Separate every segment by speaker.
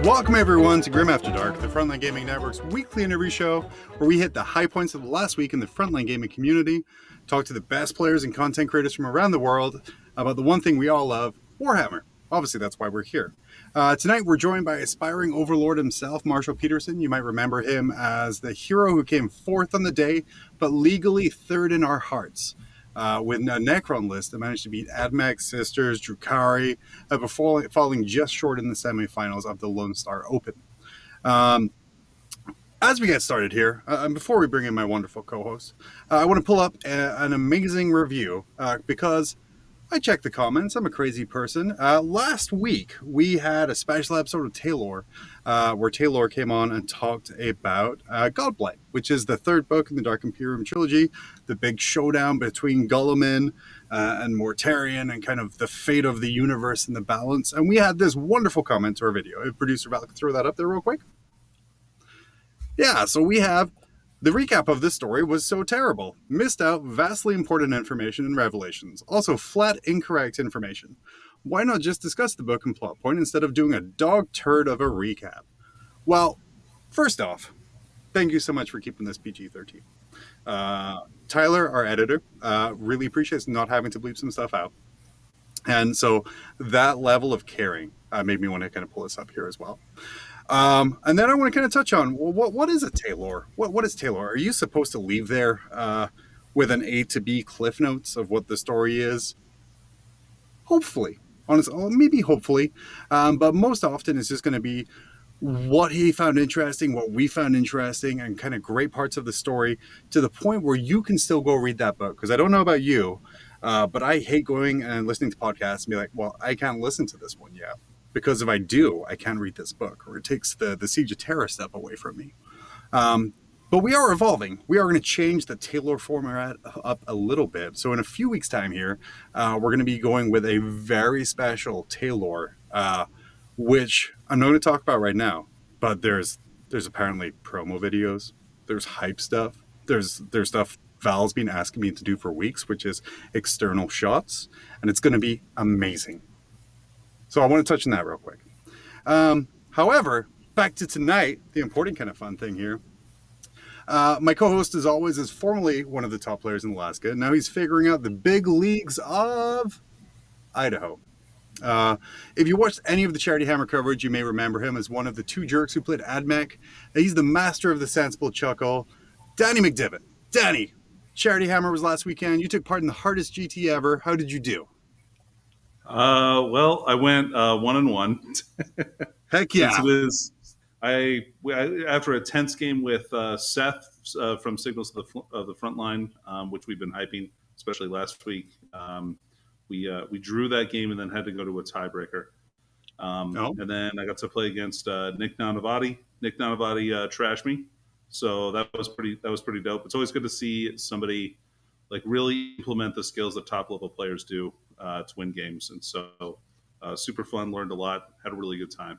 Speaker 1: Welcome everyone to Grim After Dark, the Frontline Gaming Network's weekly interview show where we hit the high points of the last week in the Frontline Gaming community, talk to the best players and content creators from around the world about the one thing we all love, Warhammer. Obviously, that's why we're here. Tonight, we're joined by aspiring overlord himself, Marshall Peterson. You might remember him as the hero who came fourth on the day, but legally third in our hearts. With a Necron list that managed to beat Admech, Sisters, Drukhari, before falling just short in the semifinals of the Lone Star Open. As we get started here, and before we bring in my wonderful co-host, I want to pull up an amazing review because I checked the comments. I'm a crazy person. Last week, we had a special episode of Taylor, where Taylor came on and talked about Godblight, which is the third book in the Dark Imperium trilogy, the big showdown between Guilliman and Mortarion and kind of the fate of the universe and the balance. And we had this wonderful comment to our video. If producer Val could throw that up there real quick. Yeah, so we have the recap of this story was so terrible. Missed out vastly important information and revelations. Also flat incorrect information. Why not just discuss the book and plot point instead of doing a dog turd of a recap? Well, first off, thank you so much for keeping this PG-13. Tyler, our editor, really appreciates not having to bleep some stuff out. And so that level of caring made me want to kind of pull this up here as well. And then I want to kind of touch on, well, what is a Taylor? What is Taylor? Are you supposed to leave there with an A to B cliff notes of what the story is? Hopefully. Maybe hopefully. But most often it's just going to be what he found interesting, what we found interesting, and kind of great parts of the story to the point where you can still go read that book. Because I don't know about you, but I hate going and listening to podcasts and be like, well, I can't listen to this one yet. Because if I do, I can't read this book, or it takes the Siege of Terra step away from me. But we are evolving. We are going to change the Taylor format up a little bit. So in a few weeks' time here, we're going to be going with a very special Taylor, which I'm not going to talk about right now. But there's apparently promo videos. There's hype stuff. There's stuff Val's been asking me to do for weeks, which is external shots. And it's going to be amazing. So I want to touch on that real quick. However, back to tonight, the important kind of fun thing here. My co-host, as always, is formerly one of the top players in Alaska. Now he's figuring out the big leagues of Idaho. If you watched any of the Charity Hammer coverage, you may remember him as one of the two jerks who played Admech. He's the master of the sensible chuckle, Danny McDivett. Danny, Charity Hammer was last weekend. You took part in the hardest GT ever. How did you do?
Speaker 2: Well, I went 1-1.
Speaker 1: Heck yeah!
Speaker 2: After a tense game with Seth from Signals of the Frontline, which we've been hyping, especially last week. We drew that game and then had to go to a tiebreaker. And then I got to play against Nick Nanavati. Nick Nanavati trashed me, so that was pretty dope. It's always good to see somebody like really implement the skills that top level players do to win games. And so super fun, learned a lot, had a really good time.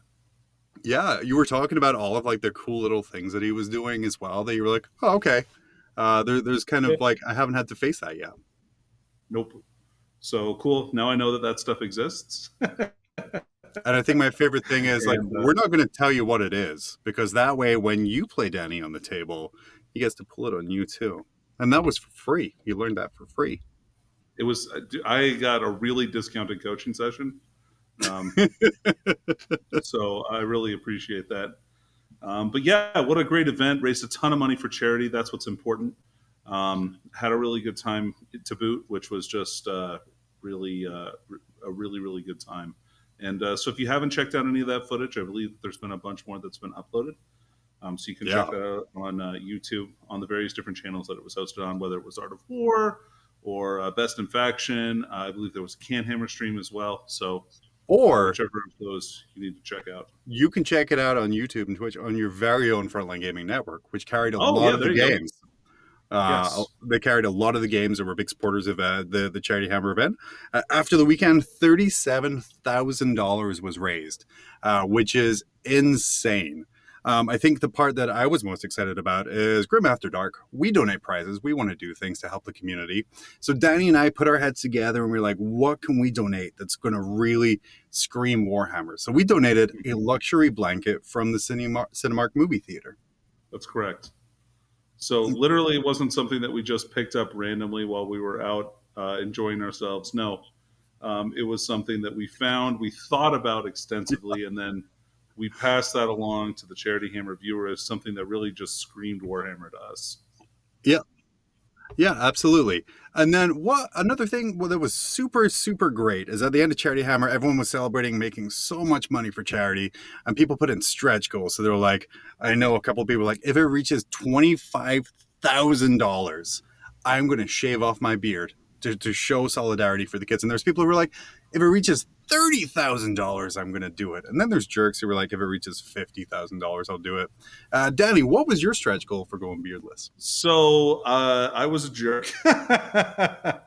Speaker 1: Yeah, you were talking about all of like the cool little things that he was doing as well that you were like, oh, okay. There's kind of like, I haven't had to face that yet.
Speaker 2: Nope. So cool. Now I know that stuff exists.
Speaker 1: And I think my favorite thing is like, we're not going to tell you what it is, because that way when you play Danny on the table, he gets to pull it on you too. And that was for free. You learned that for free.
Speaker 2: I got a really discounted coaching session. So I really appreciate that. But yeah, what a great event. Raised a ton of money for charity. That's what's important. Had a really good time to boot, which was just really good time. And so if you haven't checked out any of that footage, I believe there's been a bunch more that's been uploaded. So you can check that out on YouTube on the various different channels that it was hosted on, whether it was Art of War or Best in Faction. I believe there was a Canhammer stream as well. So, or whichever of those you need to check out.
Speaker 1: You can check it out on YouTube and Twitch on your very own Frontline Gaming Network, which carried a lot of the games. Yes. They carried a lot of the games that were big supporters of the Charity Hammer event. After the weekend, $37,000 was raised, which is insane. I think the part that I was most excited about is Grim After Dark. We donate prizes. We want to do things to help the community. So Danny and I put our heads together and we're like, what can we donate that's going to really scream Warhammer? So we donated a luxury blanket from the Cinemark movie theater.
Speaker 2: That's correct. So literally, it wasn't something that we just picked up randomly while we were out enjoying ourselves. No, it was something that we found, we thought about extensively, and then we passed that along to the Charity Hammer viewer as something that really just screamed Warhammer to us.
Speaker 1: Yeah, yeah, absolutely. And then what another thing that was super, super great is at the end of Charity Hammer, everyone was celebrating making so much money for charity, and people put in stretch goals. So they were like, I know a couple of people were like, if it reaches $25,000, I'm going to shave off my beard to show solidarity for the kids. And there's people who were like, if it reaches $30,000, I'm going to do it. And then there's jerks who were like, if it reaches $50,000, I'll do it. Danny, what was your stretch goal for going beardless?
Speaker 2: So I was a jerk, but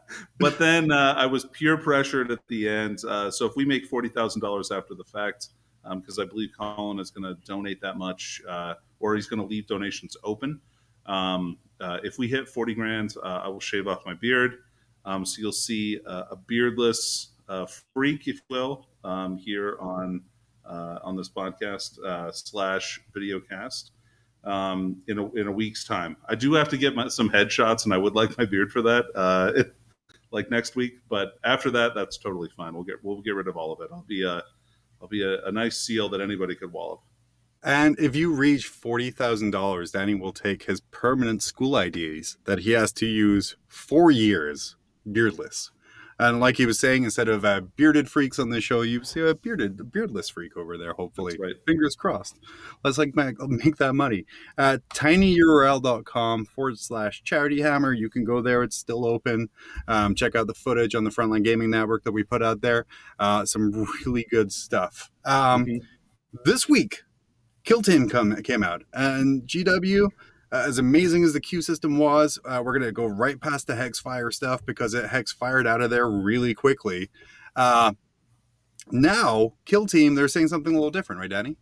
Speaker 2: then I was peer pressured at the end. So if we make $40,000 after the fact, because I believe Colin is going to donate that much, or he's going to leave donations open. If we hit 40 grand, I will shave off my beard. So you'll see a beardless freak, if you will, here on this podcast / videocast in a week's time. I do have to get some headshots, and I would like my beard for that, like next week. But after that, that's totally fine. We'll get rid of all of it. I'll be a nice seal that anybody could wallop.
Speaker 1: And if you reach $40,000, Danny will take his permanent school IDs that he has to use 4 years beardless. And like he was saying, instead of bearded freaks on the show, you see a beardless freak over there, hopefully.
Speaker 2: That's right.
Speaker 1: Fingers crossed. Let's make that money. tinyurl.com/charity hammer. You can go there. It's still open. Check out the footage on the Frontline Gaming Network that we put out there. Some really good stuff. This week, Kill Team came out, and GW, as amazing as the queue system was, we're going to go right past the Hexfire stuff because it Hexfired out of there really quickly. Now, Kill Team, they're saying something a little different, right, Danny?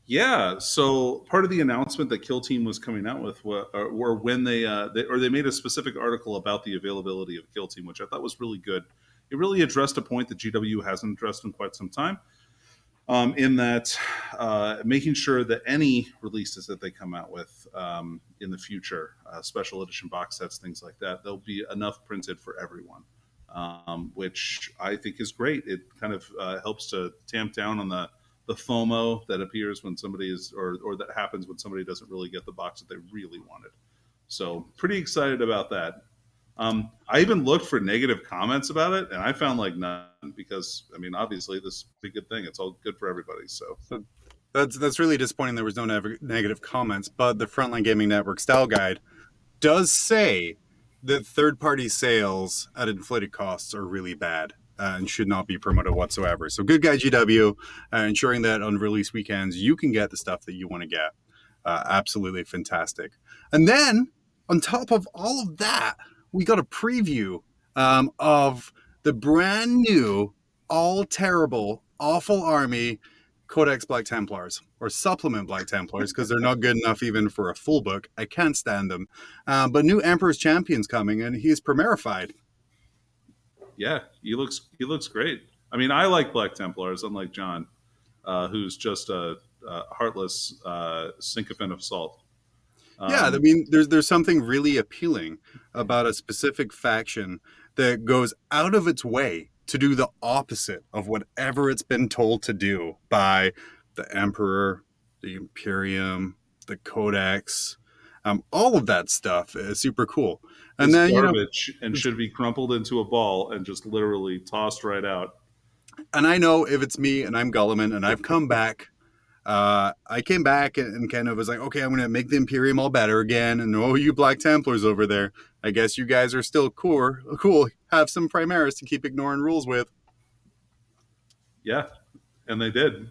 Speaker 2: Yeah. So part of the announcement that Kill Team was coming out with were when they made a specific article about the availability of Kill Team, which I thought was really good. It really addressed a point that GW hasn't addressed in quite some time. In that making sure that any releases that they come out with in the future, special edition box sets, things like that, there'll be enough printed for everyone, which I think is great. It kind of helps to tamp down on the FOMO that appears when somebody is, or that happens when somebody doesn't really get the box that they really wanted. So pretty excited about that. I even looked for negative comments about it, and I found like none because, I mean, obviously this is a good thing. It's all good for everybody. So
Speaker 1: that's really disappointing. There was no negative comments, but the Frontline Gaming Network Style Guide does say that third-party sales at inflated costs are really bad and should not be promoted whatsoever. So good guy GW, ensuring that on release weekends you can get the stuff that you want to get. Absolutely fantastic. And then on top of all of that, we got a preview of the brand new, all terrible, awful army Codex Black Templars, or Supplement Black Templars, because they're not good enough even for a full book. I can't stand them. But new Emperor's Champion's coming, and he's Primerified.
Speaker 2: Yeah, he looks great. I mean, I like Black Templars, unlike John, who's just a heartless sycophant of salt.
Speaker 1: Yeah, I mean, there's something really appealing about a specific faction that goes out of its way to do the opposite of whatever it's been told to do by the Emperor, the Imperium, the Codex. All of that stuff is super cool. And
Speaker 2: it's
Speaker 1: then
Speaker 2: garbage and should be crumpled into a ball and just literally tossed right out.
Speaker 1: And I know if it's me and I'm Gulliman and I've come back, I came back and kind of was like, okay, I'm going to make the Imperium all better again. And oh, you Black Templars over there, I guess you guys are still cool. Have some Primaris to keep ignoring rules with.
Speaker 2: Yeah, and they did.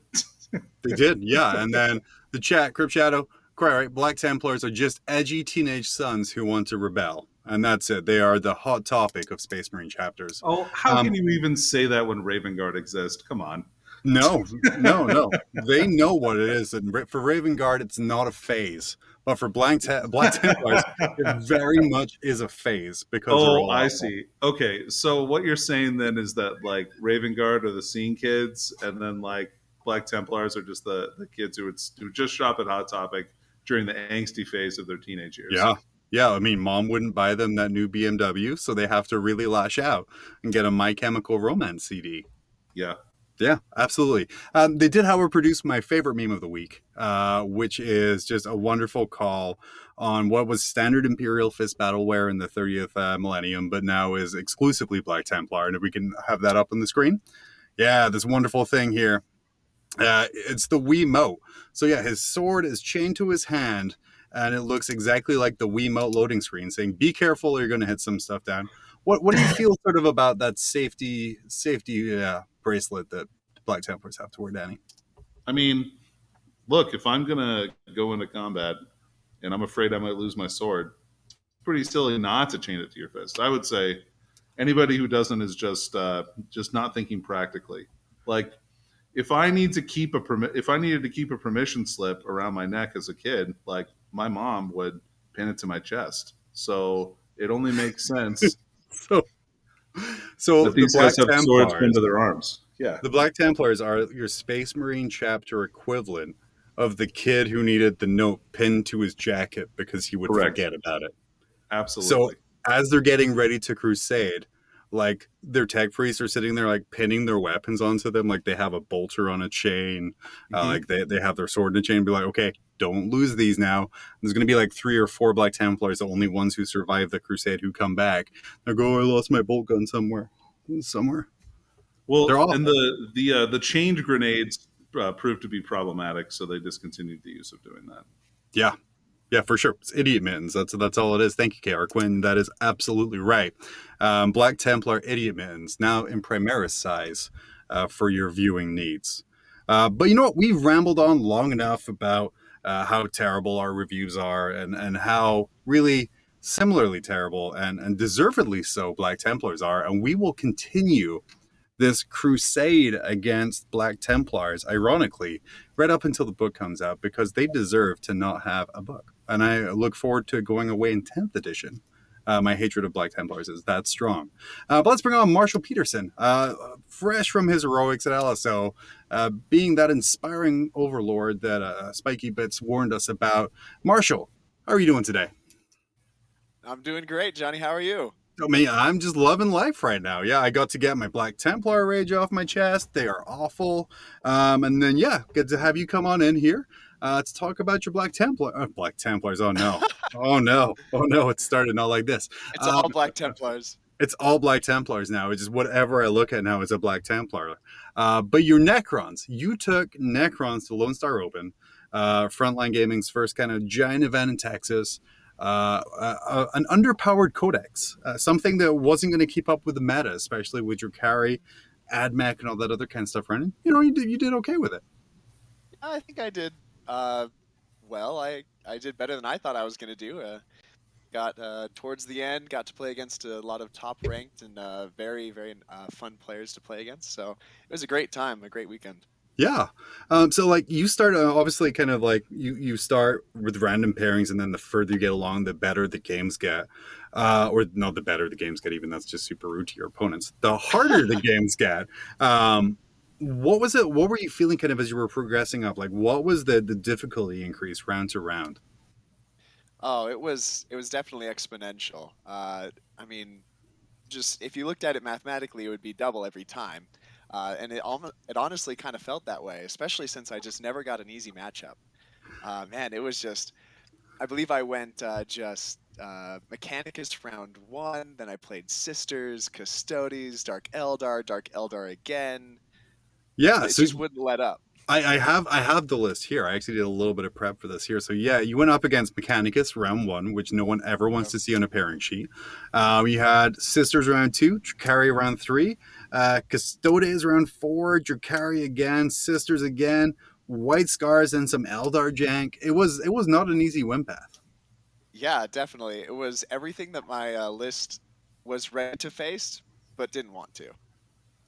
Speaker 1: They did, yeah. And then the chat, Crypt Shadow, quite right, Black Templars are just edgy teenage sons who want to rebel. And that's it. They are the hot topic of Space Marine chapters.
Speaker 2: Oh, how can you even say that when Raven Guard exists? Come on.
Speaker 1: No, no. They know what it is. And for Raven Guard, it's not a phase. But for Black Templars, it very much is a phase because they're
Speaker 2: Oh,
Speaker 1: all
Speaker 2: I
Speaker 1: awful.
Speaker 2: see. Okay, so what you're saying then is that like Raven Guard are the scene kids, and then like Black Templars are just the kids who just shop at Hot Topic during the angsty phase of their teenage years.
Speaker 1: Yeah. Yeah. I mean, mom wouldn't buy them that new BMW, so they have to really lash out and get a My Chemical Romance CD.
Speaker 2: Yeah.
Speaker 1: Yeah, absolutely. They did, however, produce my favorite meme of the week, which is just a wonderful call on what was standard Imperial Fist battleware in the 30th millennium, but now is exclusively Black Templar. And if we can have that up on the screen. Yeah, this wonderful thing here. It's the Wiimote. So yeah, his sword is chained to his hand, and it looks exactly like the Wiimote loading screen, saying "Be careful, or you're going to hit some stuff down." What do you feel sort of about that safety bracelet that Black Templars have to wear, Danny?
Speaker 2: I mean, look, if I'm gonna go into combat and I'm afraid I might lose my sword, it's pretty silly not to chain it to your fist. I would say anybody who doesn't is just not thinking practically. Like if I need to keep if I needed to keep a permission slip around my neck as a kid, like my mom would pin it to my chest. So it only makes sense
Speaker 1: So, so
Speaker 2: that these guys have swords pinned to their arms. Yeah,
Speaker 1: The Black Templars are your Space Marine chapter equivalent of the kid who needed the note pinned to his jacket because he would
Speaker 2: correct.
Speaker 1: forget about it. So
Speaker 2: Absolutely.
Speaker 1: as they're getting ready to crusade, like their tech priests are sitting there like pinning their weapons onto them, like they have a bolter on a chain, like they have their sword in a chain, and be like, okay, don't lose these now. There's going to be like 3 or 4 Black Templars, the only ones who survive the crusade who come back. They go, oh, I lost my bolt gun somewhere. They're
Speaker 2: Well, and
Speaker 1: awful.
Speaker 2: the chained grenades proved to be problematic, so they discontinued the use of doing that.
Speaker 1: Yeah. Yeah, for sure. It's idiot mittens. That's all it is. Thank you, K.R. Quinn. That is absolutely right. Black Templar idiot mittens, now in Primaris size for your viewing needs. But you know what? We've rambled on long enough about how terrible our reviews are and how really similarly terrible and deservedly so Black Templars are. And we will continue this crusade against Black Templars, ironically, right up until the book comes out, because they deserve to not have a book. And I look forward to going away in 10th edition. My hatred of Black Templars is that strong. But let's bring on Marshall Peterson, fresh from his heroics at LSO, being that inspiring overlord that Spiky Bits warned us about. Marshall, how are you doing today?
Speaker 3: I'm doing great, Johnny. How are you?
Speaker 1: I mean, I'm just loving life right now. Yeah, I got to get my Black Templar rage off my chest. They are awful. And then, yeah, good to have you come on in here to talk about your Black Templar. Black Templars. Oh, no. Oh, no. Oh, no. It started not like this.
Speaker 3: It's all Black Templars.
Speaker 1: It's all Black Templars now. It's just whatever I look at now is a Black Templar. But your Necrons, you took Necrons to Lone Star Open, Frontline Gaming's first kind of giant event in Texas. An underpowered codex, something that wasn't going to keep up with the meta, especially with your carry, AdMech, and all that other kind of stuff running. You know, you did okay with it.
Speaker 3: I think I did well. I did better than I thought I was going to do. Got towards the end, got to play against a lot of top ranked and very, very fun players to play against. So it was a great time, a great weekend.
Speaker 1: Yeah. So like you start obviously kind of like you start with random pairings, and then the further you get along, the better the games get. Or no, the better the games get, even that's just super rude to your opponents. The harder the games get. What was it? What were you feeling kind of as you were progressing up? Like what was the difficulty increase round to round?
Speaker 3: Oh, it was definitely exponential. I mean, just if you looked at it mathematically, it would be double every time. And it honestly kind of felt that way, especially since I just never got an easy matchup. Man, it was just, I believe I went just Mechanicus round one, then I played Sisters, Custodes, Dark Eldar again.
Speaker 1: Yeah,
Speaker 3: It
Speaker 1: so
Speaker 3: just wouldn't let up.
Speaker 1: I have the list here. I actually did a little bit of prep for this here. So yeah, you went up against Mechanicus round one, which no one ever wants
Speaker 3: Yep.
Speaker 1: to see on a pairing sheet. You had Sisters round two, Dracari round three, Custodes round four, Dracari again, Sisters again, White Scars, and some Eldar jank. It was not an easy win path.
Speaker 3: Yeah, definitely. It was everything that my list was ready to face, but didn't want to.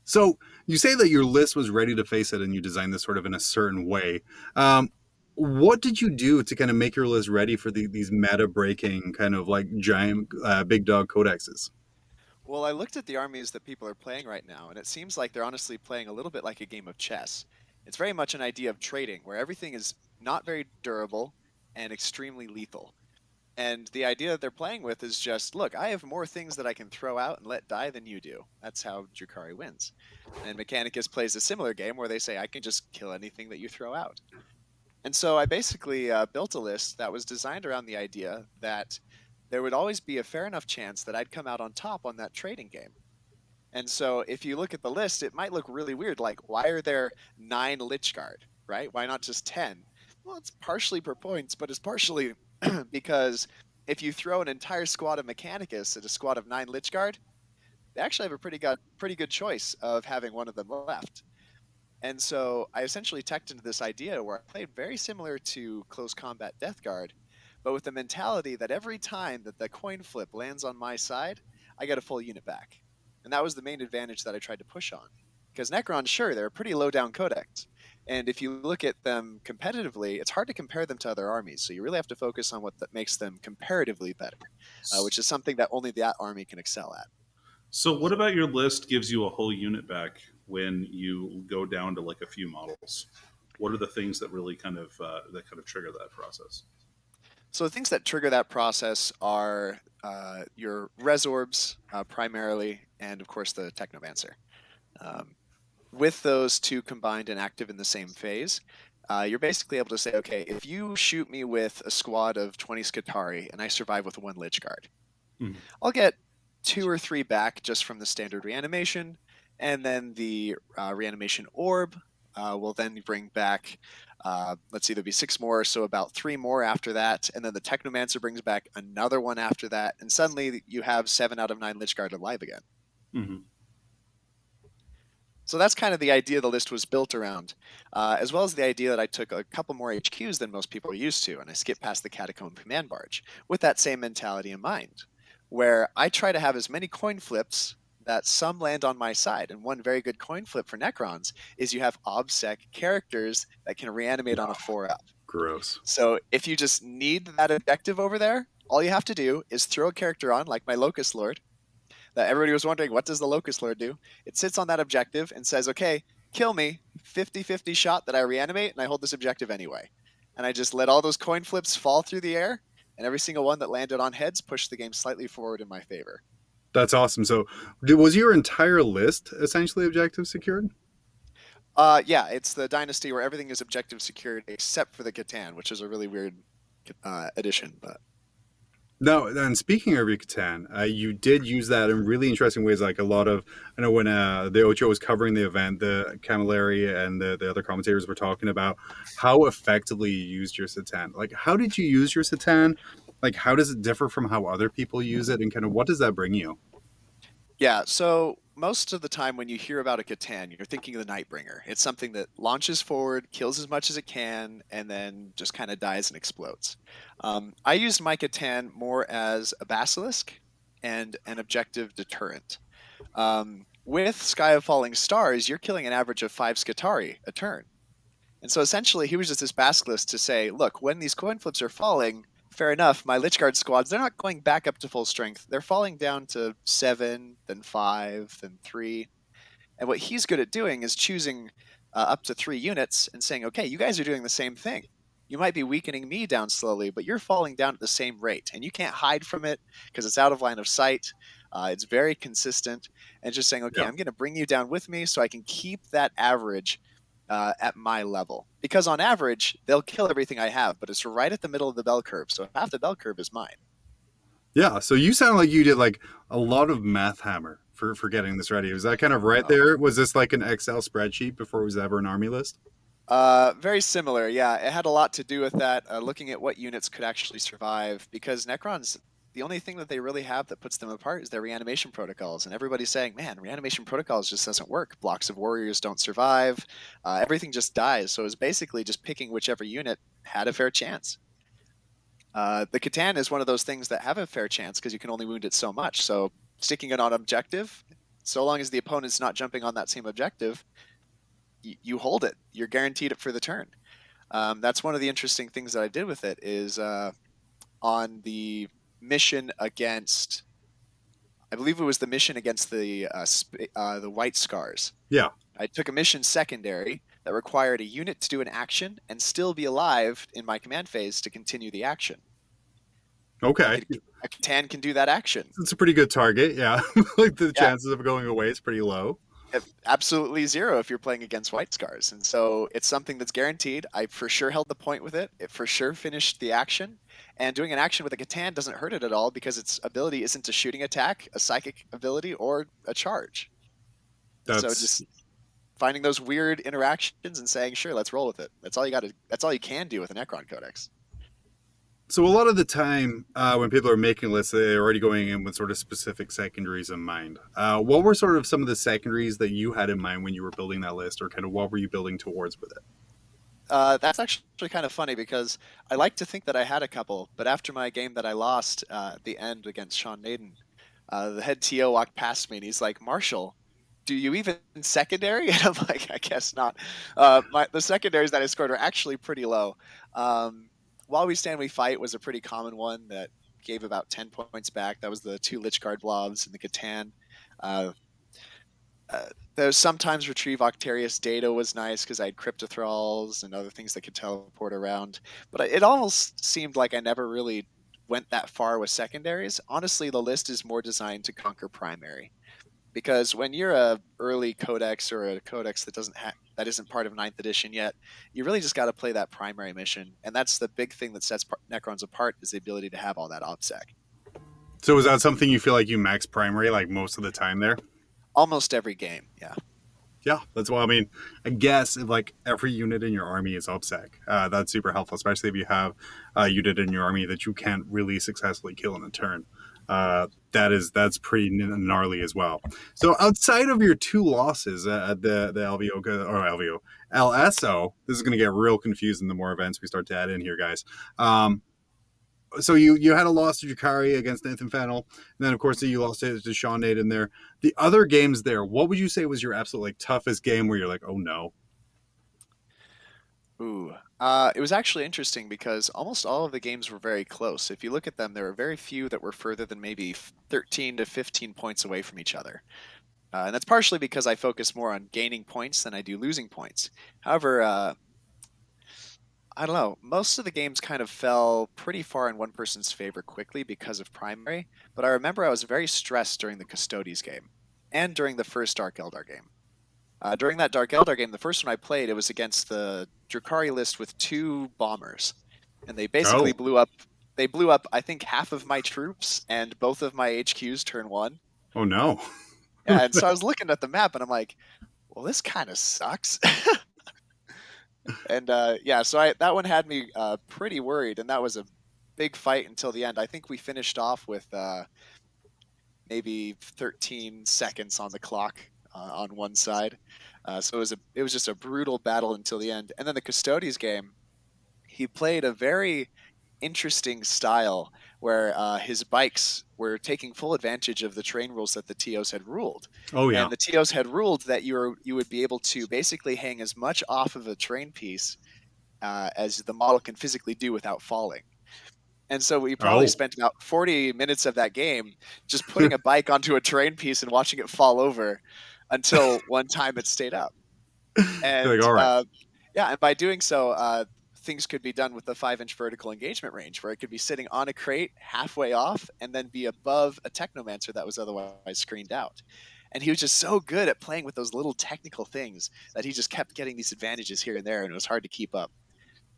Speaker 1: So you say that your list was ready to face it and you designed this sort of in a certain way. Um, what did you do to kind of make your list ready for these meta breaking kind of like giant big dog codexes?
Speaker 3: Well, I looked at the armies that people are playing right now, and it seems like they're honestly playing a little bit like a game of chess. It's very much an idea of trading, where everything is not very durable and extremely lethal. And the idea that they're playing with is just, look, I have more things that I can throw out and let die than you do. That's how Drukhari wins. And Mechanicus plays a similar game where they say, I can just kill anything that you throw out. And so I basically built a list that was designed around the idea that there would always be a fair enough chance that I'd come out on top on that trading game. And so if you look at the list, it might look really weird. Like, why are there 9 Lich Guard, right? Why not just 10? Well, it's partially per points, but it's partially because if you throw an entire squad of Mechanicus at a squad of 9 Lich Guard, they actually have a pretty good choice of having one of them left. And so I essentially teched into this idea where I played very similar to Close Combat Death Guard, but with the mentality that every time that the coin flip lands on my side, I get a full unit back. And that was the main advantage that I tried to push on. Because Necrons, sure, they're a pretty low down codex. And if you look at them competitively, it's hard to compare them to other armies. So you really have to focus on what that makes them comparatively better, which is something that only that army can excel at.
Speaker 2: So what about your list gives you a whole unit back when you go down to like a few models? What are the things that really kind of trigger that process?
Speaker 3: So the things that trigger that process are your Resorbs primarily, and of course the Technomancer. With those two combined and active in the same phase, you're basically able to say, okay, if you shoot me with a squad of 20 Skitarii and I survive with 1 Lich Guard, I'll get 2 or 3 back just from the standard reanimation, and then the reanimation orb will then bring back, let's see, there'll be 6 more, so about 3 more after that, and then the Technomancer brings back another one after that, and suddenly you have 7 out of 9 Lich Guard alive again.
Speaker 2: Mm-hmm.
Speaker 3: So that's kind of the idea the list was built around, as well as the idea that I took a couple more HQs than most people are used to, and I skipped past the Catacomb Command Barge, with that same mentality in mind, where I try to have as many coin flips that some land on my side. And one very good coin flip for Necrons is you have OBSEC characters that can reanimate on a 4-up.
Speaker 1: Gross.
Speaker 3: So if you just need that objective over there, all you have to do is throw a character on, like my Locust Lord, that everybody was wondering, what does the Locust Lord do? It sits on that objective and says, okay, kill me, 50-50 shot that I reanimate, and I hold this objective anyway. And I just let all those coin flips fall through the air, and every single one that landed on heads pushed the game slightly forward in my favor.
Speaker 1: That's awesome. So was your entire list essentially objective secured?
Speaker 3: Yeah, it's the dynasty where everything is objective secured except for the Catan, which is a really weird addition. But
Speaker 1: No, and speaking of your Catan, you did use that in really interesting ways. Like a lot of, I know when the Ocho was covering the event, the Camilleri and the other commentators were talking about how effectively you used your Catan. Like, how did you use your Catan? Like, how does it differ from how other people use it? And kind of what does that bring you?
Speaker 3: yeah, so most of the time when you hear about a Catan, you're thinking of the Nightbringer. It's something that launches forward, kills as much as it can, and then just kind of dies and explodes. I used my Catan more as a Basilisk and an objective deterrent. With Sky of Falling Stars, you're killing an average of 5 Skitarii a turn. And so essentially, he was just this Basilisk to say, look, when these coin flips are falling, fair enough, my Lich Guard squads, they're not going back up to full strength. They're falling down to 7, then 5, then 3. And what he's good at doing is choosing up to 3 units and saying, okay, you guys are doing the same thing. You might be weakening me down slowly, but you're falling down at the same rate. And you can't hide from it because it's out of line of sight. It's very consistent. And just saying, okay, I'm going to bring you down with me so I can keep that average at my level. Because on average, they'll kill everything I have, but it's right at the middle of the bell curve. So half the bell curve is mine.
Speaker 1: Yeah, so you sound like you did like a lot of math hammer for getting this ready. Was that kind of right there? Was this like an Excel spreadsheet before it was ever an army list?
Speaker 3: Very similar, yeah. It had a lot to do with that, looking at what units could actually survive, because Necrons, the only thing that they really have that puts them apart is their reanimation protocols. And everybody's saying, man, reanimation protocols just doesn't work. Blocks of warriors don't survive. Everything just dies. So it was basically just picking whichever unit had a fair chance. The Catan is one of those things that have a fair chance because you can only wound it so much. So sticking it on objective, so long as the opponent's not jumping on that same objective, you hold it. You're guaranteed it for the turn. That's one of the interesting things that I did with it is on the mission against, I believe it was the mission against the White Scars.
Speaker 1: Yeah.
Speaker 3: I took a mission secondary that required a unit to do an action and still be alive in my command phase to continue the action.
Speaker 1: Okay.
Speaker 3: A Catan can do that action.
Speaker 1: It's a pretty good target, yeah. Like the chances of going away is pretty low.
Speaker 3: Absolutely zero if you're playing against White Scars. And so it's something that's guaranteed. I for sure held the point with it. It for sure finished the action. And doing an action with a Catan doesn't hurt it at all because its ability isn't a shooting attack, a psychic ability, or a charge. So just finding those weird interactions and saying, sure, let's roll with it. That's all you can do with a Necron Codex.
Speaker 1: So a lot of the time when people are making lists, they're already going in with sort of specific secondaries in mind. What were sort of some of the secondaries that you had in mind when you were building that list, or kind of what were you building towards with it?
Speaker 3: That's actually kind of funny because I like to think that I had a couple, but after my game that I lost at the end against Sean Naden, the head TO walked past me and he's like, Marshall, do you even secondary? And I'm like, I guess not. The secondaries that I scored were actually pretty low. While We Stand, We Fight was a pretty common one that gave about 10 points back. That was the 2 Lich Guard blobs and the Catan. There's sometimes Retrieve Octarius Data was nice because I had Cryptothralls and other things that could teleport around. But it almost seemed like I never really went that far with secondaries. Honestly, the list is more designed to conquer primary. Because when you're a early codex or a codex that isn't part of 9th edition yet, you really just got to play that primary mission, and that's the big thing that sets Necrons apart is the ability to have all that OBSEC.
Speaker 1: So is that something you feel like you max primary like most of the time there?
Speaker 3: Almost every game, yeah.
Speaker 1: Yeah, that's why. I mean, I guess if like every unit in your army is OBSEC, that's super helpful, especially if you have a unit in your army that you can't really successfully kill in a turn. That's pretty gnarly as well. So outside of your 2 losses at the LSO, this is going to get real confusing the more events we start to add in here, guys. So you had a loss to Jakari against Nathan Fennell, and then of course you lost it to Sean Naden there. The other games there, what would you say was your absolute like toughest game where you're like, oh no?
Speaker 3: Ooh. It was actually interesting because almost all of the games were very close. If you look at them, there were very few that were further than maybe 13 to 15 points away from each other. And that's partially because I focus more on gaining points than I do losing points. However, I don't know, most of the games kind of fell pretty far in one person's favor quickly because of primary, but I remember I was very stressed during the Custodes game and during the first Dark Eldar game. During that Dark Eldar game, the first one I played, it was against the Drukhari list with 2 bombers, and they basically blew up. They blew up, I think, half of my troops and both of my HQs turn 1.
Speaker 1: Oh no!
Speaker 3: Yeah, and so I was looking at the map, and I'm like, "Well, this kind of sucks." And so that one had me pretty worried, and that was a big fight until the end. I think we finished off with maybe 13 seconds on the clock on one side. So it was just a brutal battle until the end. And then the Custodes game, he played a very interesting style where his bikes were taking full advantage of the terrain rules that the TOs had ruled.
Speaker 1: Oh yeah.
Speaker 3: And the TOs had ruled that you would be able to basically hang as much off of a terrain piece as the model can physically do without falling. And so we probably spent about 40 minutes of that game just putting a bike onto a terrain piece and watching it fall over until one time it stayed up. And
Speaker 1: like, all right.
Speaker 3: And by doing so, things could be done with the 5-inch vertical engagement range, where it could be sitting on a crate halfway off and then be above a Technomancer that was otherwise screened out. And he was just so good at playing with those little technical things that he just kept getting these advantages here and there, and it was hard to keep up.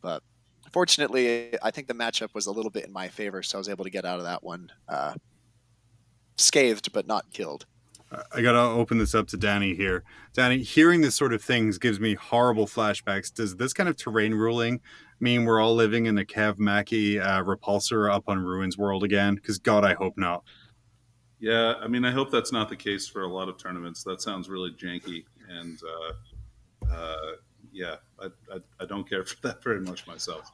Speaker 3: But fortunately, I think the matchup was a little bit in my favor, so I was able to get out of that one scathed but not killed.
Speaker 1: I gotta open this up to Danny here. Danny, hearing this sort of things gives me horrible flashbacks. Does this kind of terrain ruling mean we're all living in a Kev Mackey repulsor up on Ruins world again? Because God, I hope not.
Speaker 2: Yeah, I mean, I hope that's not the case for a lot of tournaments. That sounds really janky, and I don't care for that very much myself.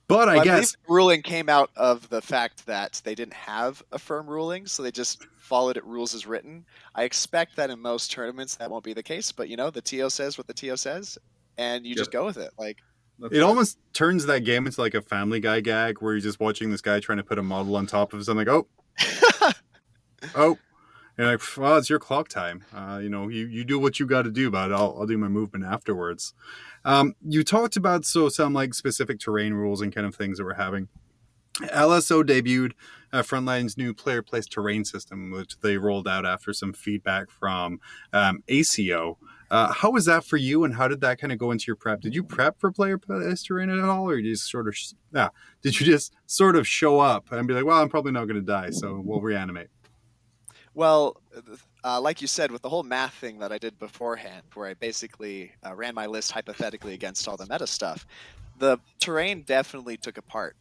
Speaker 1: But I
Speaker 3: Well, I believe
Speaker 1: guess
Speaker 3: the ruling came out of the fact that they didn't have a firm ruling, so they just followed it rules as written. I expect that in most tournaments that won't be the case, but the TO says what the TO says, and you
Speaker 2: Yep,
Speaker 3: just go with it. Like,
Speaker 2: that's
Speaker 1: it
Speaker 2: right.
Speaker 1: almost turns that game into like a Family Guy gag where you're just watching this guy trying to put a model on top of something. Like, oh, and like, well, it's your clock time. You do what you got to do, but I'll do my movement afterwards. You talked about some like specific terrain rules and kind of things that we're having. LSO debuted Frontline's new player place terrain system, which they rolled out after some feedback from ACO. How was that for you, and how did that kind of go into your prep? Did you prep for player place terrain at all, or did you just sort of show up and be like, well, I'm probably not going to die, so we'll reanimate?
Speaker 3: well, like you said, with the whole math thing that I did beforehand, where I basically ran my list hypothetically against all the meta stuff, the terrain definitely took a part.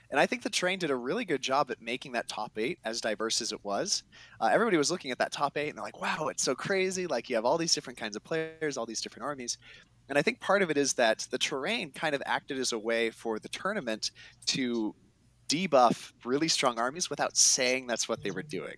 Speaker 3: And I think the terrain did a really good job at making that top 8 as diverse as it was. Everybody was looking at that top 8 and they're like, wow, it's so crazy. Like, you have all these different kinds of players, all these different armies. And I think part of it is that the terrain kind of acted as a way for the tournament to debuff really strong armies without saying that's what they were doing.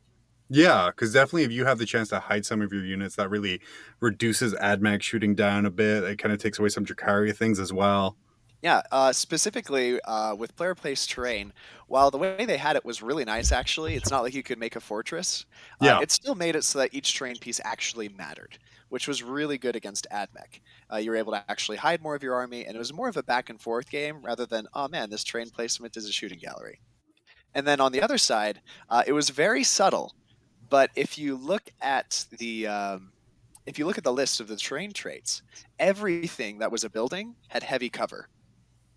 Speaker 1: Yeah, because definitely if you have the chance to hide some of your units, that really reduces AdMax shooting down a bit. It kind of takes away some Dracaria things as well.
Speaker 3: Yeah, specifically with player place terrain, while the way they had it was really nice, actually, it's not like you could make a fortress.
Speaker 1: Yeah.
Speaker 3: It still made it so that each terrain piece actually mattered, which was really good against AdMech. You were able to actually hide more of your army, and it was more of a back and forth game rather than, oh man, this terrain placement is a shooting gallery. And then on the other side, it was very subtle, but if you look at the list of the terrain traits, everything that was a building had heavy cover,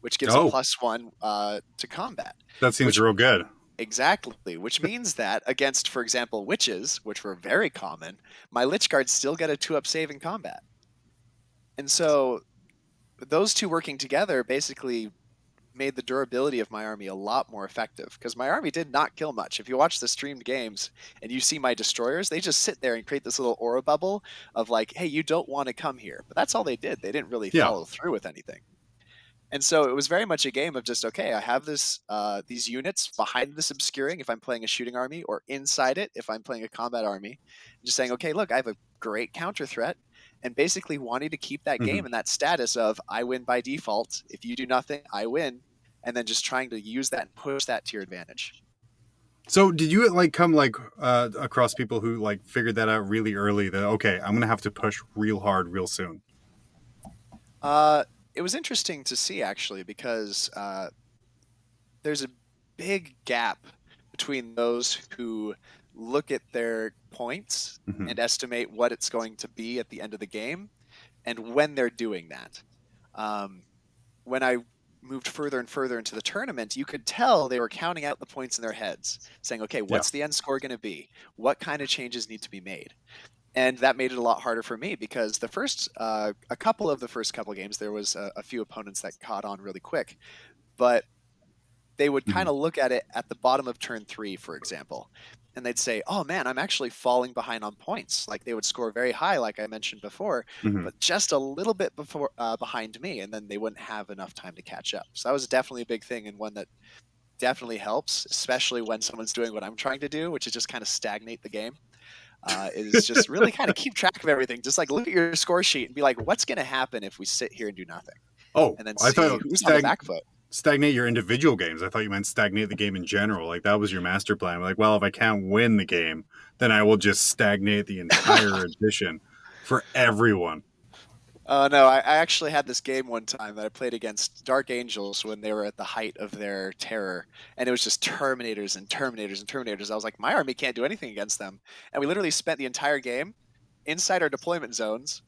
Speaker 3: which gives a
Speaker 1: Oh,
Speaker 3: +1 to combat.
Speaker 1: that seems
Speaker 3: Which
Speaker 1: real good.
Speaker 3: exactly, which means that against, for example, witches, which were very common, my Lich Guards still get a 2-up save in combat. And so those two working together basically made the durability of my army a lot more effective, because my army did not kill much. If you watch the streamed games and you see my destroyers, they just sit there and create this little aura bubble of like, hey, you don't want to come here. But that's all they did. They didn't really follow through with anything. And so it was very much a game of just, okay, I have these units behind this obscuring if I'm playing a shooting army, or inside it if I'm playing a combat army. Just saying, okay, look, I have a great counter threat, and basically wanting to keep that game in that status of I win by default. If you do nothing, I win. And then just trying to use that and push that to your advantage.
Speaker 1: So did you come across people who figured that out really early, that okay, I'm gonna have to push real hard real soon?
Speaker 3: It was interesting to see, actually, because there's a big gap between those who look at their points and estimate what it's going to be at the end of the game, and when they're doing that. When I moved further and further into the tournament, you could tell they were counting out the points in their heads, saying, okay, what's the end score going to be? What kind of changes need to be made? And that made it a lot harder for me, because a couple of games, there was a few opponents that caught on really quick, but they would kind of look at it at the bottom of turn 3, for example, and they'd say, oh man, I'm actually falling behind on points. Like, they would score very high, like I mentioned before, but just a little bit behind me, and then they wouldn't have enough time to catch up. So that was definitely a big thing, and one that definitely helps, especially when someone's doing what I'm trying to do, which is just kind of stagnate the game. Is just really kind of keep track of everything. Just look at your score sheet and be like, what's going to happen if we sit here and do nothing?
Speaker 1: Oh,
Speaker 3: and then
Speaker 1: I
Speaker 3: see
Speaker 1: thought
Speaker 3: who's on the back foot.
Speaker 1: Stagnate your individual games. I thought you meant stagnate the game in general. Like, that was your master plan. Like, well, if I can't win the game, then I will just stagnate the entire edition for everyone.
Speaker 3: No, I actually had this game one time that I played against Dark Angels when they were at the height of their terror, and it was just Terminators and Terminators and Terminators. I was like, my army can't do anything against them. And we literally spent the entire game inside our deployment zones,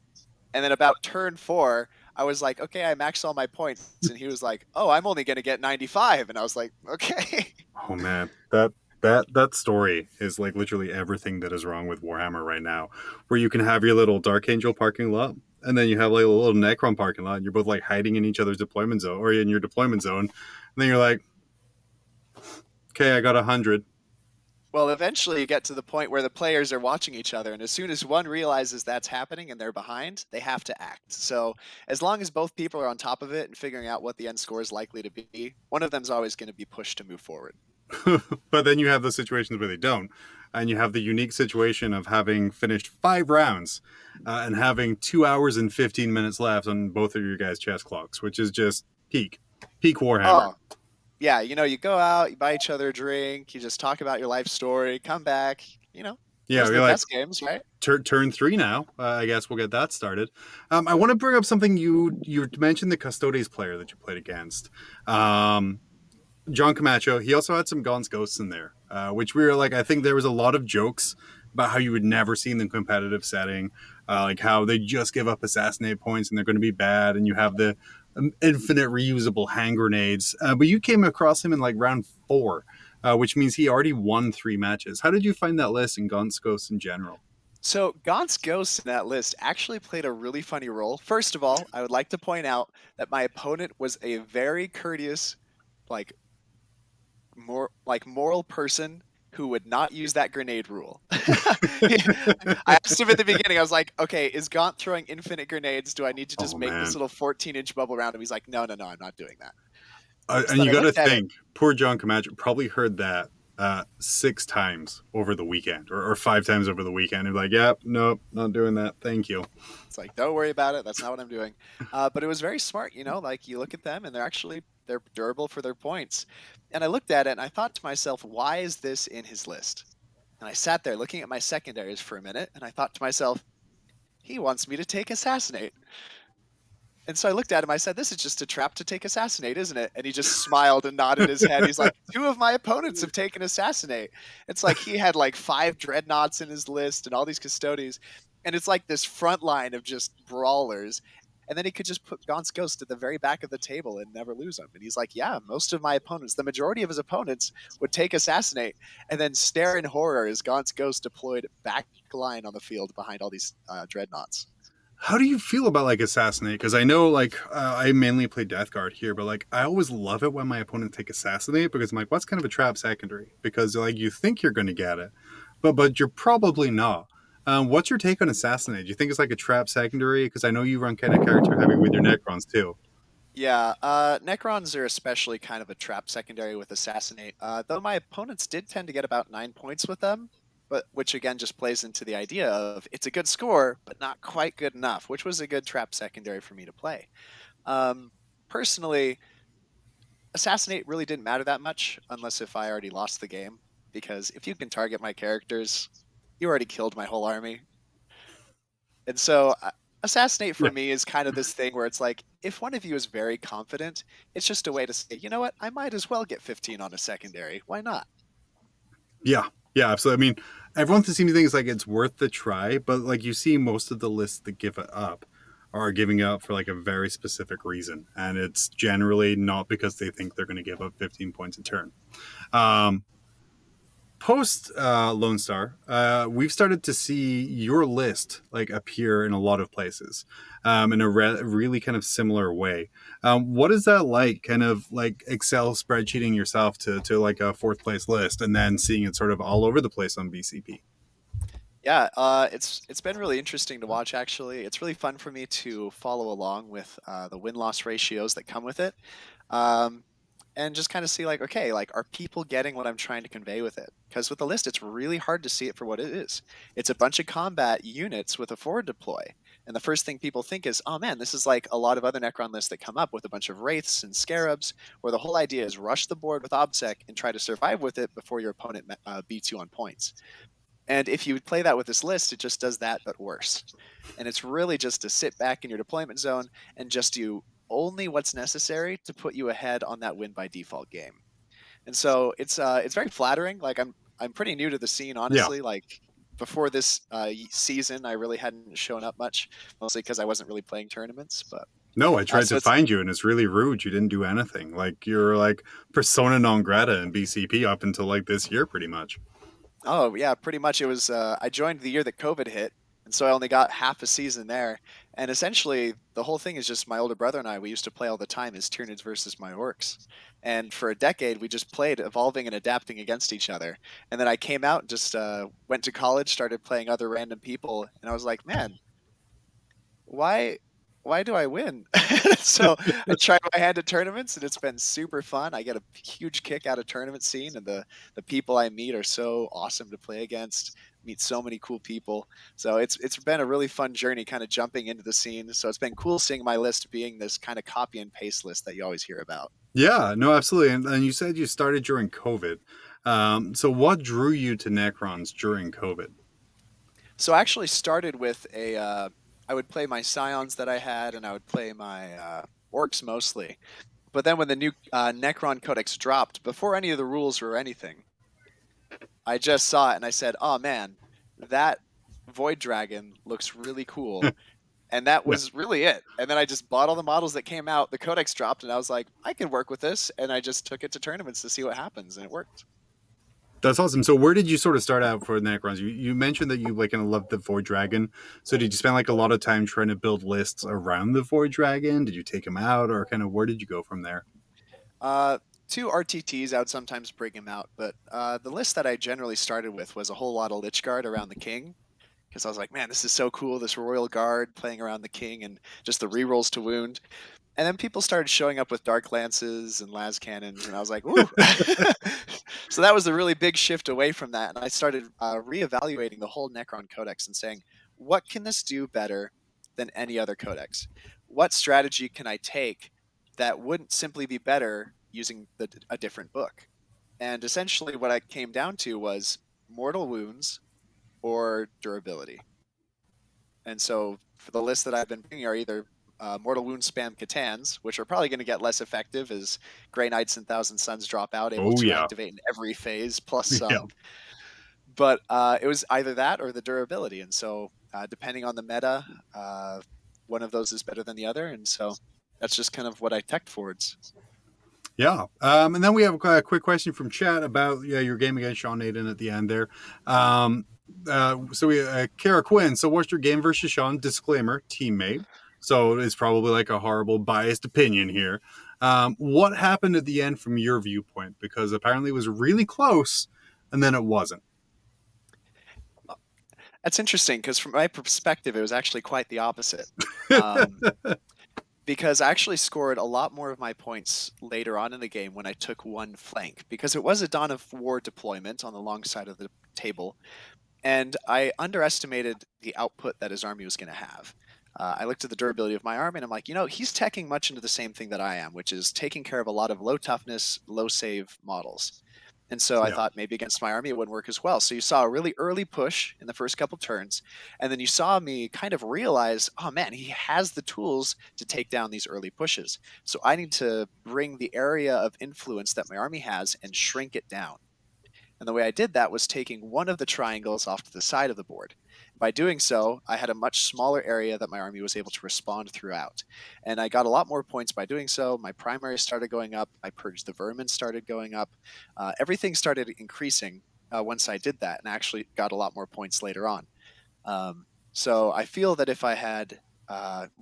Speaker 3: and then about turn 4, I was like, okay, I maxed all my points, and he was like, oh, I'm only going to get 95, and I was like, okay.
Speaker 1: Oh man, that story is literally everything that is wrong with Warhammer right now, where you can have your little Dark Angel parking lot, and then you have a little Necron parking lot, and you're both hiding in each other's deployment zone, or in your deployment zone, and then you're like, okay, I got 100.
Speaker 3: Well, eventually you get to the point where the players are watching each other, and as soon as one realizes that's happening and they're behind, they have to act. So as long as both people are on top of it and figuring out what the end score is likely to be, one of them's always going to be pushed to move forward.
Speaker 1: But then you have the situations where they don't. And you have the unique situation of having finished 5 rounds and having 2 hours and 15 minutes left on both of your guys' chess clocks, which is just peak Warhammer.
Speaker 3: Oh, yeah, you go out, you buy each other a drink, you just talk about your life story, come back,
Speaker 1: Yeah,
Speaker 3: those are
Speaker 1: we're
Speaker 3: the
Speaker 1: like,
Speaker 3: best games, right?
Speaker 1: turn 3 now. I guess we'll get that started. I want to bring up something you mentioned, the Custodes player that you played against. John Camacho, he also had some Gaunt's Ghosts in there, which we were like, I think there was a lot of jokes about how you would never see in the competitive setting, like how they just give up assassinate points and they're going to be bad, and you have the infinite reusable hand grenades. But you came across him in like round 4, which means he already won 3 matches. How did you find that list and Gaunt's Ghosts in general?
Speaker 3: So Gaunt's Ghost in that list actually played a really funny role. First of all, I would like to point out that my opponent was a very courteous, like moral person who would not use that grenade rule. I asked him at the beginning, I was like, okay, is Gaunt throwing infinite grenades? Do I need to just make this little 14-inch bubble around him? He's like, no, I'm not doing that.
Speaker 1: And you got to think, poor John Camacho probably heard that 6 times over the weekend or 5 times over the weekend. And like, yeah, nope, not doing that. Thank you.
Speaker 3: It's like, don't worry about it. That's not what I'm doing. But it was very smart, like you look at them and they're durable for their points. And I looked at it and I thought to myself, why is this in his list? And I sat there looking at my secondaries for a minute and I thought to myself, he wants me to take Assassinate. And so I looked at him, I said, this is just a trap to take Assassinate, isn't it? And he just smiled and nodded his head. He's like, 2 of my opponents have taken Assassinate. It's like he had like 5 Dreadnoughts in his list and all these Custodes. And it's like this front line of just brawlers. And then he could just put Gaunt's Ghost at the very back of the table and never lose him. And he's like, yeah, most of my opponents, the majority of his opponents would take Assassinate and then stare in horror as Gaunt's Ghost deployed back line on the field behind all these Dreadnoughts.
Speaker 1: How do you feel about like Assassinate? Because I know like I mainly play Death Guard here, but like I always love it when my opponents take Assassinate because I'm like, what's kind of a trap secondary? Because like you think you're going to get it, but you're probably not. What's your take on Assassinate? Do you think it's like a trap secondary? Because I know you run kind of character heavy with your Necrons too.
Speaker 3: Yeah, Necrons are especially kind of a trap secondary with Assassinate. Though my opponents did tend to get about 9 points with them, but which again just plays into the idea of it's a good score, but not quite good enough, which was a good trap secondary for me to play. Personally, Assassinate really didn't matter that much unless if I already lost the game, because if you can target my characters, you already killed my whole army. And so Assassinate for me is kind of this thing where it's like, if one of you is very confident, it's just a way to say, you know what, I might as well get 15 on a secondary. Why not?
Speaker 1: Yeah, absolutely. I mean, everyone seems to think it's like it's worth the try, but like you see most of the lists that give it up are giving it up for like a very specific reason. And it's generally not because they think they're going to give up 15 points a turn. Post Lone Star, we've started to see your list like appear in a lot of places in a really kind of similar way. What is that like, kind of like Excel spreadsheeting yourself to like a 4th place list and then seeing it sort of all over the place on BCP?
Speaker 3: Yeah, it's been really interesting to watch, actually. It's really fun for me to follow along with the win-loss ratios that come with it. And just kind of see like, okay, like are people getting what I'm trying to convey with it? Because with the list, it's really hard to see it for what it is. It's a bunch of combat units with a forward deploy. And the first thing people think is, oh man, this is like a lot of other Necron lists that come up with a bunch of Wraiths and Scarabs, where the whole idea is rush the board with OBSEC and try to survive with it before your opponent beats you on points. And if you play that with this list, it just does that, but worse. And it's really just to sit back in your deployment zone and just do only what's necessary to put you ahead on that win by default game. And so it's very flattering. Like I'm pretty new to the scene, honestly. Yeah. Like before this season, I really hadn't shown up much, mostly because I wasn't really playing tournaments. But
Speaker 1: no, I tried to find you, and it's really rude. You didn't do anything. Like you're like persona non grata in BCP up until like this year, pretty much.
Speaker 3: Oh yeah, pretty much. It was I joined the year that COVID hit. And so I only got half a season there. And essentially, the whole thing is just my older brother and I, we used to play all the time as Tyranids versus my orcs. And for a decade, we just played, evolving and adapting against each other. And then I came out and just went to college, started playing other random people. And I was like, man, why do I win? So I tried my hand at tournaments, and it's been super fun. I get a huge kick out of tournament scene, and the people I meet are so awesome to play against. Meet so many cool people. So it's been a really fun journey kind of jumping into the scene. So it's been cool seeing my list being this kind of copy and paste list that you always hear about.
Speaker 1: Yeah, no, absolutely. And you said you started during COVID. So what drew you to Necrons during COVID?
Speaker 3: So I actually started with I would play my Scions that I had, and I would play my Orcs mostly. But then when the new Necron Codex dropped, before any of the rules or anything, I just saw it and I said, oh man, that Void Dragon looks really cool. And that was really it. And then I just bought all the models that came out. The Codex dropped, and I was like, I can work with this. And I just took it to tournaments to see what happens, and it worked.
Speaker 1: That's awesome. So where did you sort of start out for Necrons? You mentioned that you like kind of loved the Void Dragon. So did you spend like a lot of time trying to build lists around the Void Dragon? Did you take him out, or kind of where did you go from there?
Speaker 3: Two RTTs, I would sometimes bring him out. But the list that I generally started with was a whole lot of Lich Guard around the King. Because I was like, man, this is so cool, this Royal Guard playing around the King and just the rerolls to wound. And then people started showing up with Dark Lances and Las Cannons, and I was like, ooh. So that was a really big shift away from that. And I started reevaluating the whole Necron Codex and saying, what can this do better than any other codex? What strategy can I take that wouldn't simply be better using a different book? And essentially what I came down to was mortal wounds or durability. And so for the list that I've been bringing are either Mortal Wound spam Catans, which are probably going to get less effective as Grey Knights and Thousand Suns drop out, able to activate in every phase, plus some. Yeah. But it was either that or the durability. And so depending on the meta, one of those is better than the other. And so that's just kind of what I teched towards.
Speaker 1: Yeah. And then we have a quick question from chat about your game against Sean Naden at the end there. So we Kara Quinn. So what's your game versus Sean? Disclaimer, teammate. So it's probably like a horrible biased opinion here. What happened at the end from your viewpoint? Because apparently it was really close and then it wasn't.
Speaker 3: That's interesting because from my perspective, it was actually quite the opposite. Because I actually scored a lot more of my points later on in the game when I took one flank, because it was a Dawn of War deployment on the long side of the table, and I underestimated the output that his army was going to have. I looked at the durability of my army, and I'm like, he's teching much into the same thing that I am, which is taking care of a lot of low toughness, low save models. And so I thought maybe against my army it wouldn't work as well. So you saw a really early push in the first couple turns, and then you saw me kind of realize, oh man, he has the tools to take down these early pushes. So I need to bring the area of influence that my army has and shrink it down. And the way I did that was taking one of the triangles off to the side of the board. By doing so, I had a much smaller area that my army was able to respond throughout. And I got a lot more points by doing so. My primary started going up. My Purge the Vermin started going up. Everything started increasing once I did that, and actually got a lot more points later on. So I feel that if I had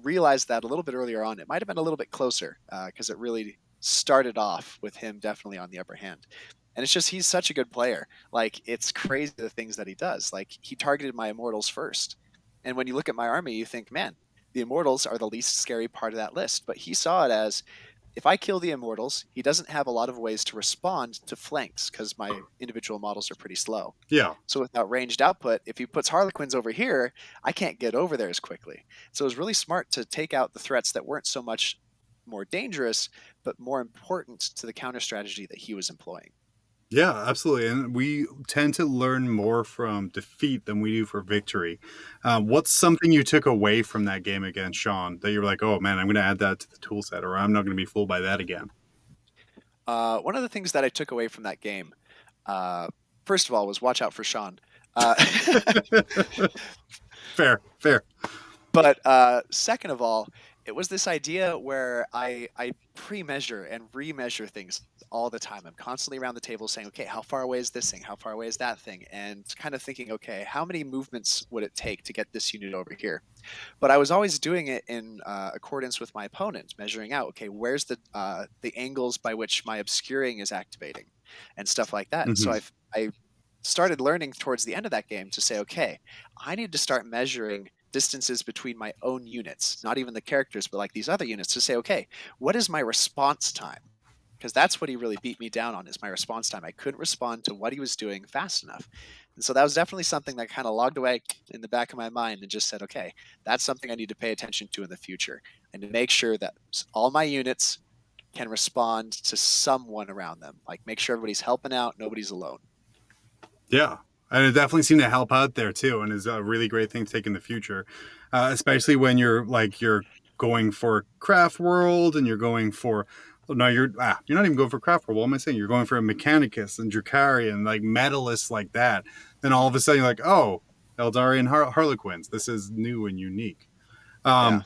Speaker 3: realized that a little bit earlier on, it might have been a little bit closer, because it really started off with him definitely on the upper hand. And it's just, he's such a good player. Like, it's crazy the things that he does. Like, he targeted my Immortals first. And when you look at my army, you think, man, the Immortals are the least scary part of that list. But he saw it as, if I kill the Immortals, he doesn't have a lot of ways to respond to flanks because my individual models are pretty slow.
Speaker 1: Yeah.
Speaker 3: So without ranged output, if he puts Harlequins over here, I can't get over there as quickly. So it was really smart to take out the threats that weren't so much more dangerous, but more important to the counter strategy that he was employing.
Speaker 1: Yeah, absolutely. And we tend to learn more from defeat than we do for victory. What's something you took away from that game against Sean that you're like, oh man, I'm going to add that to the tool set, or I'm not going to be fooled by that again?
Speaker 3: One of the things that I took away from that game, first of all, was watch out for Sean.
Speaker 1: Fair.
Speaker 3: But second of all, it was this idea where I pre-measure and remeasure things all the time. I'm constantly around the table saying, okay, how far away is this thing? How far away is that thing? And kind of thinking, okay, how many movements would it take to get this unit over here? But I was always doing it in accordance with my opponent, measuring out, okay, where's the angles by which my obscuring is activating and stuff like that. And so
Speaker 1: Mm-hmm.
Speaker 3: I started learning towards the end of that game to say, okay, I need to start measuring distances between my own units, not even the characters, but like these other units, to say, okay, what is my response time? Because that's what he really beat me down on, is my response time. I couldn't respond to what he was doing fast enough. And so that was definitely something that kind of logged away in the back of my mind and just said, okay, that's something I need to pay attention to in the future, and to make sure that all my units can respond to someone around them. Like, make sure everybody's helping out, nobody's alone.
Speaker 1: Yeah. And it definitely seemed to help out there too, and is a really great thing to take in the future, especially when you're going for craft world and you're going for no, you're not even going for craft world. What am I saying? You're going for a Mechanicus and Dracari and like medalists like that. Then all of a sudden you're like, oh, Eldari Harlequins. This is new and unique.
Speaker 3: Yeah.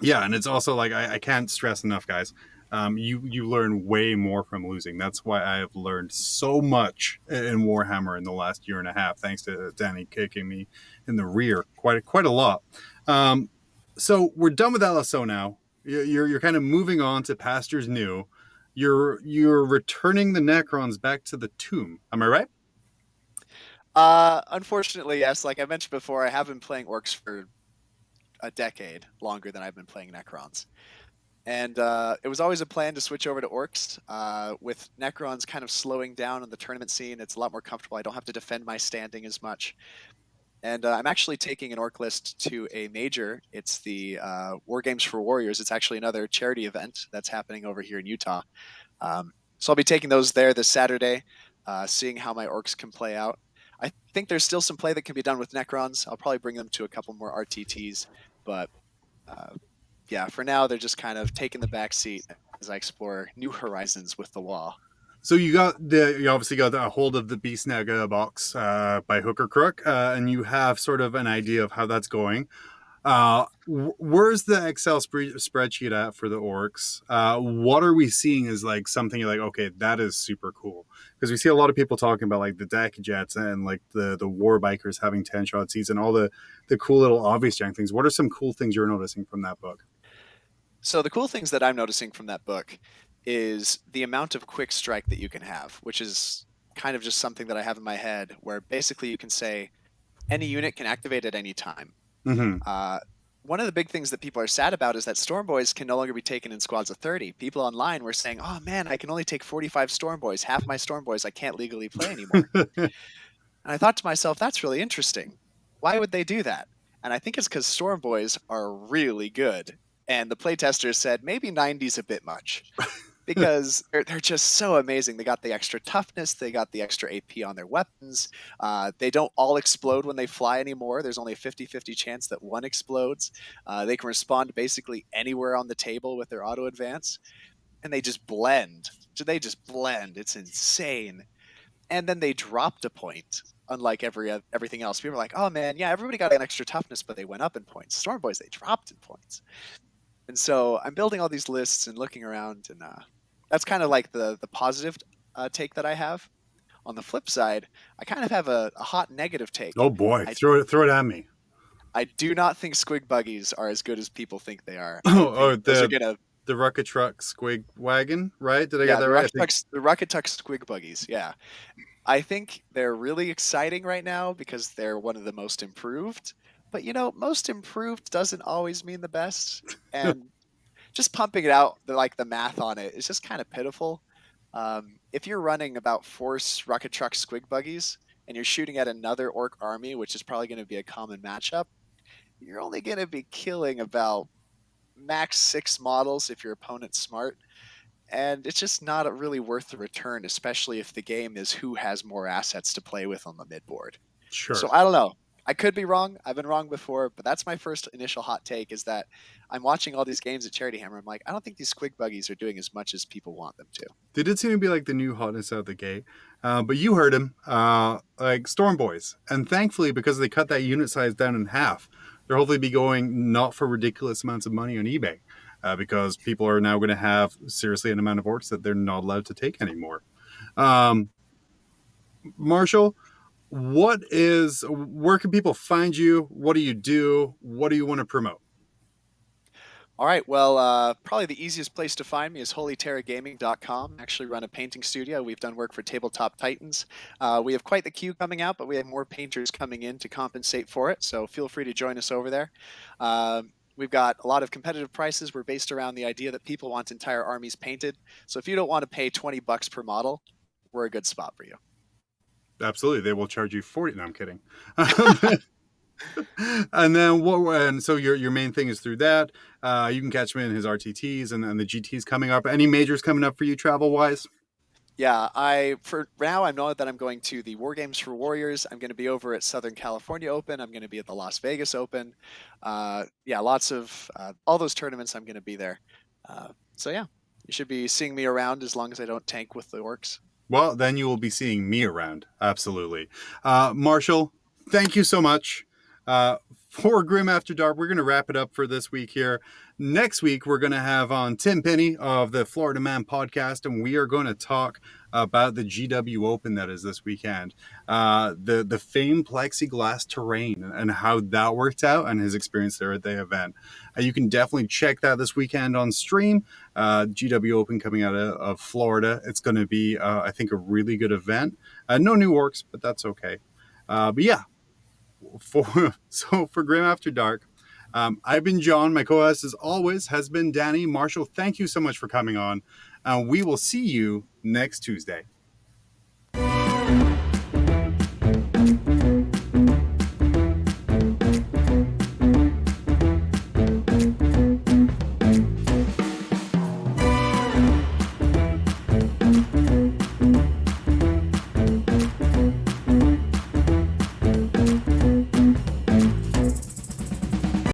Speaker 1: Yeah, and it's also like I can't stress enough, guys. You learn way more from losing. That's why I have learned so much in Warhammer in the last year and a half, thanks to Danny kicking me in the rear quite a lot. So we're done with LSO now. You're kind of moving on to pastures new. You're returning the Necrons back to the tomb. Am I right?
Speaker 3: Unfortunately, yes. Like I mentioned before, I have been playing orcs for a decade longer than I've been playing Necrons. And it was always a plan to switch over to orcs. With Necrons kind of slowing down on the tournament scene, it's a lot more comfortable. I don't have to defend my standing as much. And I'm actually taking an orc list to a major. It's the War Games for Warriors. It's actually another charity event that's happening over here in Utah. So I'll be taking those there this Saturday, seeing how my orcs can play out. I think there's still some play that can be done with Necrons. I'll probably bring them to a couple more RTTs, but yeah, for now they're just kind of taking the back seat as I explore new horizons with the law.
Speaker 1: So you obviously got a hold of the Beast Naga box by hook or crook, and you have sort of an idea of how that's going. Where's the Excel spreadsheet at for the orcs? What are we seeing as like something you're like, okay, that is super cool? Because we see a lot of people talking about like the deck jets and like the war bikers having 10-shot seats and all the cool little obvious jank things. What are some cool things you're noticing from that book?
Speaker 3: So the cool things that I'm noticing from that book is the amount of quick strike that you can have, which is kind of just something that I have in my head, where basically you can say any unit can activate at any time.
Speaker 1: Mm-hmm.
Speaker 3: One of the big things that people are sad about is that Storm Boys can no longer be taken in squads of 30. People online were saying, oh man, I can only take 45 Storm Boys. Half my Storm Boys I can't legally play anymore. And I thought to myself, that's really interesting. Why would they do that? And I think it's because Storm Boys are really good. And the playtesters said maybe 90's a bit much. Because they're just so amazing. They got the extra toughness. They got the extra AP on their weapons. They don't all explode when they fly anymore. There's only a 50-50 chance that one explodes. They can respond basically anywhere on the table with their auto advance. And they just blend. It's insane. And then they dropped a point, unlike everything else. People are like, oh man, yeah, everybody got an extra toughness, but they went up in points. Storm Boys, they dropped in points. And so I'm building all these lists and looking around, and that's kind of like the positive take that I have. On the flip side, I kind of have a hot negative take.
Speaker 1: Oh boy, throw it at me.
Speaker 3: I do not think squig buggies are as good as people think they are.
Speaker 1: The Rocket Truck Squig Wagon, right? Did I get that right?
Speaker 3: The Rocket Truck Squig buggies, yeah. I think they're really exciting right now because they're one of the most improved. But most improved doesn't always mean the best, and just pumping it out, the math on it is just kind of pitiful. If you're running about 4 Rocket Truck Squig buggies and you're shooting at another orc army, which is probably going to be a common matchup, you're only going to be killing about max 6 models if your opponent's smart, and it's just not really worth the return, especially if the game is who has more assets to play with on the midboard.
Speaker 1: Sure.
Speaker 3: So I don't know. I could be wrong. I've been wrong before, but that's my first initial hot take, is that I'm watching all these games at Charity Hammer. I'm like, I don't think these squig buggies are doing as much as people want them to.
Speaker 1: They did seem to be like the new hotness out of the gate. But you heard him, like Storm Boys. And thankfully, because they cut that unit size down in half, They'll hopefully be going not for ridiculous amounts of money on eBay, because people are now going to have seriously an amount of orcs that they're not allowed to take anymore. Um, Marshall, where can people find you? What do you do? What do you want to promote?
Speaker 3: All right, well, probably the easiest place to find me is holyterragaming.com. I actually run a painting studio. We've done work for Tabletop Titans. We have quite the queue coming out, but we have more painters coming in to compensate for it, so feel free to join us over there. We've got a lot of competitive prices. We're based around the idea that people want entire armies painted. So if you don't want to pay $20 per model, we're a good spot for you.
Speaker 1: Absolutely, they will charge you 40. No, I'm kidding. And so your main thing is through that. You can catch him in his RTTs and the GTs coming up. Any majors coming up for you travel wise?
Speaker 3: Yeah, for now I know that I'm going to the War Games for Warriors. I'm going to be over at Southern California Open. I'm going to be at the Las Vegas Open. Yeah, lots of all those tournaments. I'm going to be there. So yeah, you should be seeing me around as long as I don't tank with the orcs.
Speaker 1: Well, then you will be seeing me around. Absolutely. Marshall, thank you so much. For Grim After Dark, we're going to wrap it up for this week here. Next week, we're going to have on Tim Penny of the Florida Man podcast, and we are going to talk about the GW Open that is this weekend. The famed plexiglass terrain and how that worked out and his experience there at the event. You can definitely check that this weekend on stream. GW Open coming out of Florida. It's going to be, I think, a really good event. No new orcs, but that's okay. But yeah, for Grim After Dark, I've been John. My co-host, as always, has been Danny. Marshall, thank you so much for coming on. We will see you next Tuesday.